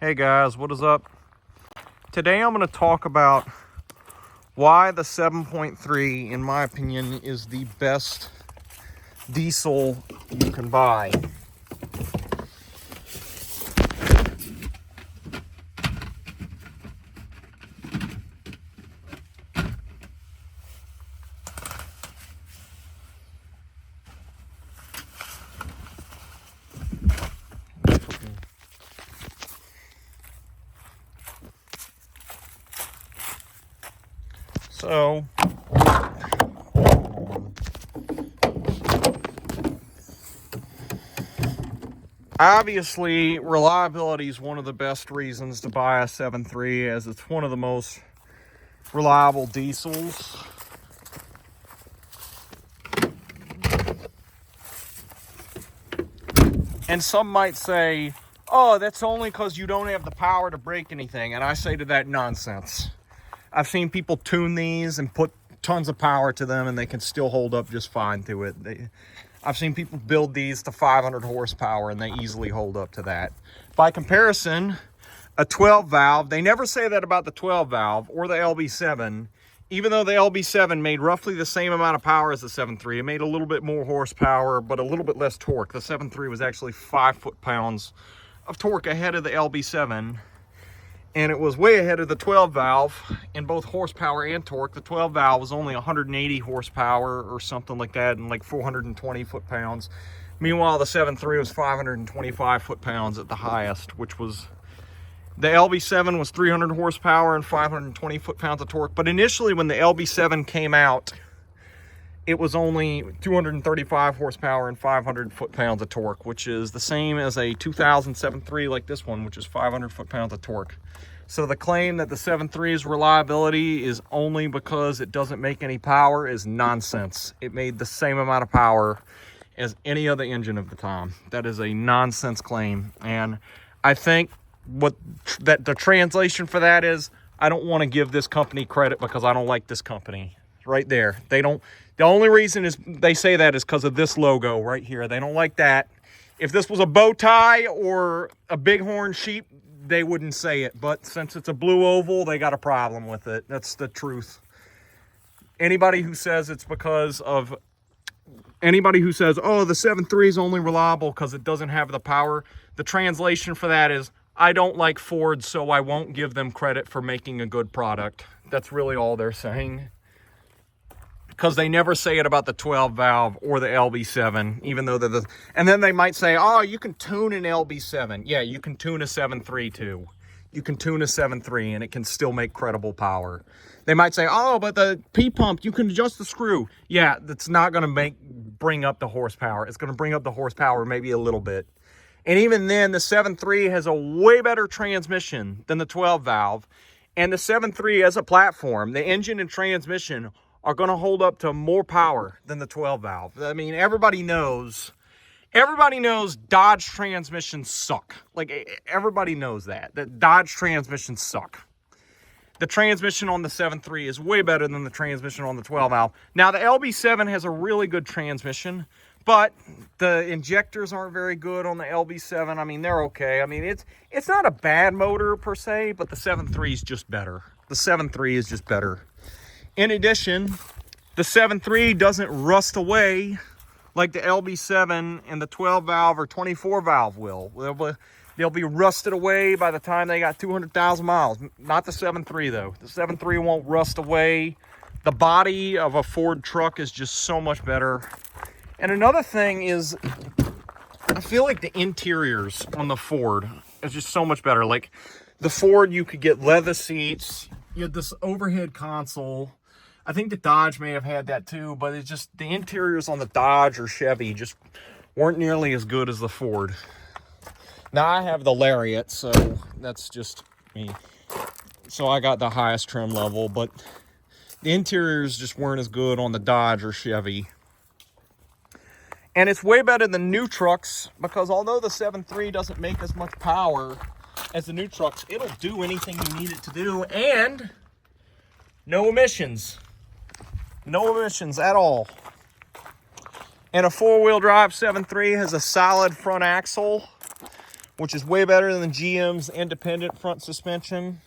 Hey guys, what is up? Today I'm going to talk about why the 7.3, in my opinion, is the best diesel you can buy. So, obviously, reliability is one of the best reasons to buy a 7.3, as it's one of the most reliable diesels. And some might say, oh, that's only because you don't have the power to break anything. And I say to that, nonsense. I've seen people tune these and put tons of power to them and they can still hold up just fine to it. I've seen people build these to 500 horsepower and they easily hold up to that. By comparison, a 12 valve, they never say that about the 12 valve or the LB7, even though the LB7 made roughly the same amount of power as the 7.3. It made a little bit more horsepower, but a little bit less torque. The 7.3 was actually 5 foot-pounds of torque ahead of the LB7. And it was way ahead of the 12 valve in both horsepower and torque. The 12 valve was only 180 horsepower or something like that, and like 420 foot-pounds. Meanwhile, the 7.3 was 525 foot-pounds at the highest, which was, the LB7 was 300 horsepower and 520 foot-pounds of torque. But initially, when the LB7 came out, it was only 235 horsepower and 500 foot-pounds of torque, which is the same as a 2000 7.3 like this one, which is 500 foot-pounds of torque. So the claim that the 7.3's reliability is only because it doesn't make any power is nonsense. It made the same amount of power as any other engine of the time. That is a nonsense claim. And I think that the translation for that is, I don't want to give this company credit because I don't like this company. Right there. They don't. The only reason is they say that is because of this logo right here. They don't like that. If this was a bow tie or a bighorn sheep, they wouldn't say it. But since it's a blue oval, they got a problem with it. That's the truth. Anybody who says it's because of, anybody who says, oh, the 7.3 is only reliable because it doesn't have the power, the translation for that is, I don't like Ford, so I won't give them credit for making a good product. That's really all they're saying. Because they never say it about the 12 valve or the LB7, even though they're the, and then they might say, oh, you can tune an LB7. Yeah, you can tune a 7.3 too. You can tune a 7.3 and it can still make credible power. They might say, oh, but the P-pump, you can adjust the screw. Yeah, that's not going to bring up the horsepower. It's going to bring up the horsepower maybe a little bit. And even then, the 7.3 has a way better transmission than the 12 valve. And the 7.3 as a platform, the engine and transmission are going to hold up to more power than the 12 valve. I mean, everybody knows Dodge transmissions suck. Like, everybody knows that Dodge transmissions suck. The transmission on the 7.3 is way better than the transmission on the 12 valve. Now, the LB7 has a really good transmission, but the injectors aren't very good on the LB7. I mean, they're okay. I mean, it's not a bad motor per se, but the 7.3 is just better. The 7.3 is just better. In addition, the 7.3 doesn't rust away like the LB7 and the 12 valve or 24 valve will. They'll be rusted away by the time they got 200,000 miles. Not the 7.3 though. The 7.3 won't rust away. The body of a Ford truck is just so much better. And another thing is, I feel like the interiors on the Ford is just so much better. Like the Ford, you could get leather seats. You had this overhead console. I think the Dodge may have had that too, but it's just the interiors on the Dodge or Chevy just weren't nearly as good as the Ford. Now I have the Lariat, so that's just me. So I got the highest trim level, but the interiors just weren't as good on the Dodge or Chevy. And it's way better than new trucks because although the 7.3 doesn't make as much power as the new trucks, it'll do anything you need it to do, and no emissions. No emissions at all. And a four-wheel drive 7.3 has a solid front axle which is way better than GM's independent front suspension.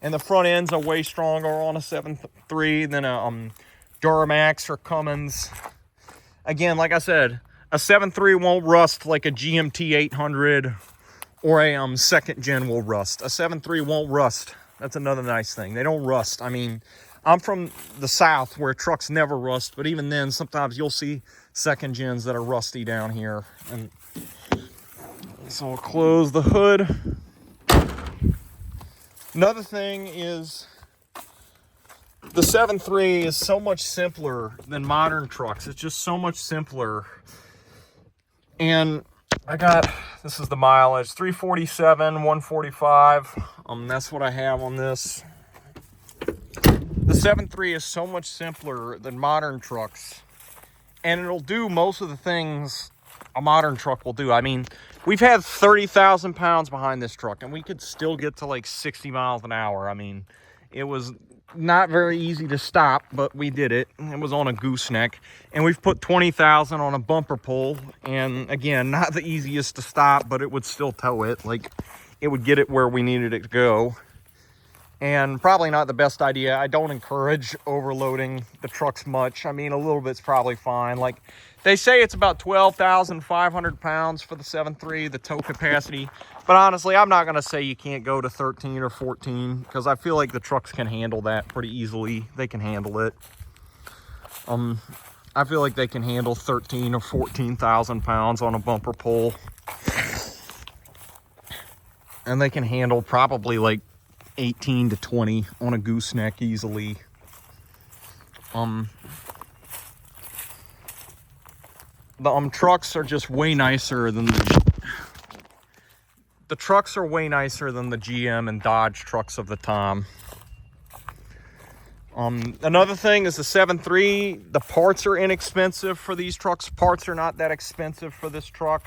And the front ends are way stronger on a 7.3 than a Duramax or Cummins. Again, like I said, a 7.3 won't rust like a GMT 800 or a second gen will rust. A 7.3 won't rust. That's another nice thing. They don't rust. I mean, I'm from the South where trucks never rust, but even then, sometimes you'll see second gens that are rusty down here. And so I'll close the hood. Another thing is the 7.3 is so much simpler than modern trucks. It's just so much simpler. And I got, this is the mileage, 347, 145. That's what I have on this. The 7.3 is so much simpler than modern trucks. And it'll do most of the things a modern truck will do. I mean, we've had 30,000 pounds behind this truck, and we could still get to like 60 miles an hour. I mean, it was not very easy to stop, but we did it. It was on a gooseneck, and we've put 20,000 on a bumper pull. And again, not the easiest to stop, but it would still tow it. Like, it would get it where we needed it to go. And probably not the best idea. I don't encourage overloading the trucks much. I mean, a little bit's probably fine. Like, they say it's about 12,500 pounds for the 7.3, the tow capacity. But honestly, I'm not going to say you can't go to 13 or 14, because I feel like the trucks can handle that pretty easily. They can handle it. I feel like they can handle 13 or 14,000 pounds on a bumper pull. And they can handle probably like 18 to 20 on a gooseneck easily. The trucks are just way nicer than the trucks are way nicer than the GM and Dodge trucks of the time. Another thing is the 7.3, the parts are inexpensive for these trucks. Parts are not that expensive for this truck.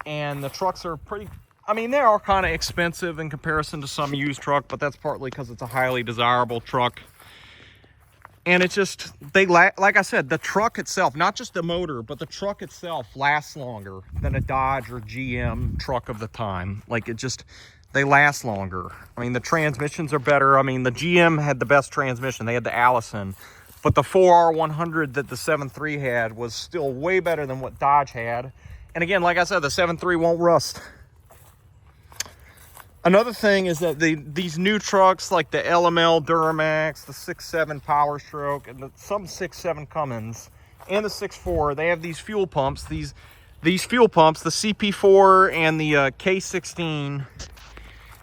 And the trucks are pretty, I mean, they are kind of expensive in comparison to some used truck, but that's partly because it's a highly desirable truck. And it's just, like I said, the truck itself, not just the motor, but the truck itself lasts longer than a Dodge or GM truck of the time. Like, it just, they last longer. I mean, the transmissions are better. I mean, the GM had the best transmission. They had the Allison. But the 4R100 that the 7.3 had was still way better than what Dodge had. And again, like I said, the 7.3 won't rust. Another thing is that these new trucks like the LML Duramax, the 6.7 Power Stroke, and some 6.7 Cummins, and the 6.4, they have these fuel pumps. These fuel pumps, the CP4 and the K16,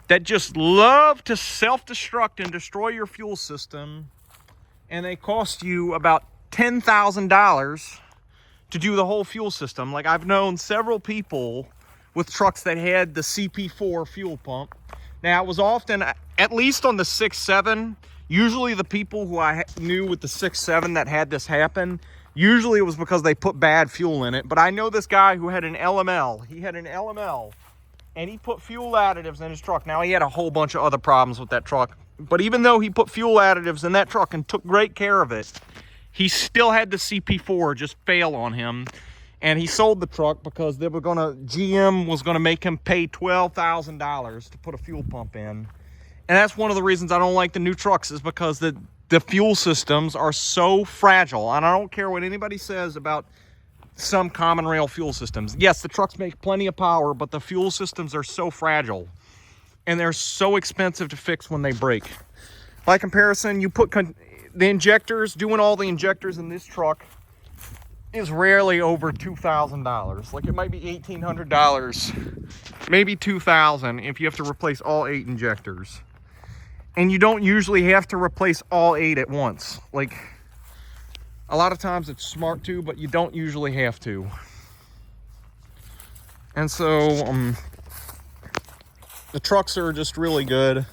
that just love to self-destruct and destroy your fuel system. And they cost you about $10,000 to do the whole fuel system. Like, I've known several people with trucks that had the CP4 fuel pump. Now, it was often, at least on the 6.7, usually the people who I knew with the 6.7 that had this happen, usually it was because they put bad fuel in it. But I know this guy who had an LML. He had an LML, and he put fuel additives in his truck. Now, he had a whole bunch of other problems with that truck. But even though he put fuel additives in that truck and took great care of it, he still had the CP4 just fail on him. And he sold the truck because GM was gonna make him pay $12,000 to put a fuel pump in. And that's one of the reasons I don't like the new trucks, is because the fuel systems are so fragile. And I don't care what anybody says about some common rail fuel systems. Yes, the trucks make plenty of power, but the fuel systems are so fragile. And they're so expensive to fix when they break. By comparison, you put the injectors, doing all the injectors in this truck is rarely over $2,000. Like, it might be $1,800, maybe $2,000 if you have to replace all 8 injectors. And you don't usually have to replace all 8 at once. Like, a lot of times it's smart to, but you don't usually have to. And so, the trucks are just really good.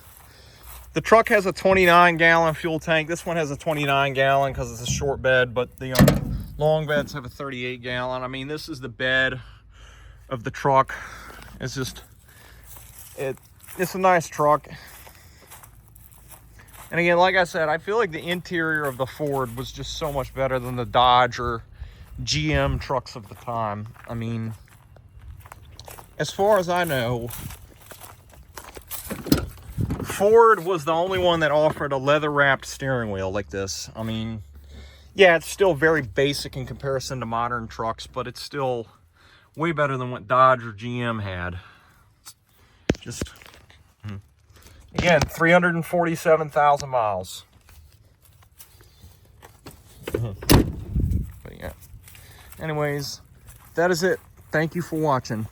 The truck has a 29-gallon fuel tank. This one has a 29-gallon because it's a short bed, but the long beds have a 38-gallon. I mean, this is the bed of the truck. It's just, it's a nice truck. And again, like I said, I feel like the interior of the Ford was just so much better than the Dodge or GM trucks of the time. I mean, as far as I know, Ford was the only one that offered a leather-wrapped steering wheel like this. I mean, yeah, it's still very basic in comparison to modern trucks, but it's still way better than what Dodge or GM had. Just, again, 347,000 miles. But yeah. Anyways, that is it. Thank you for watching.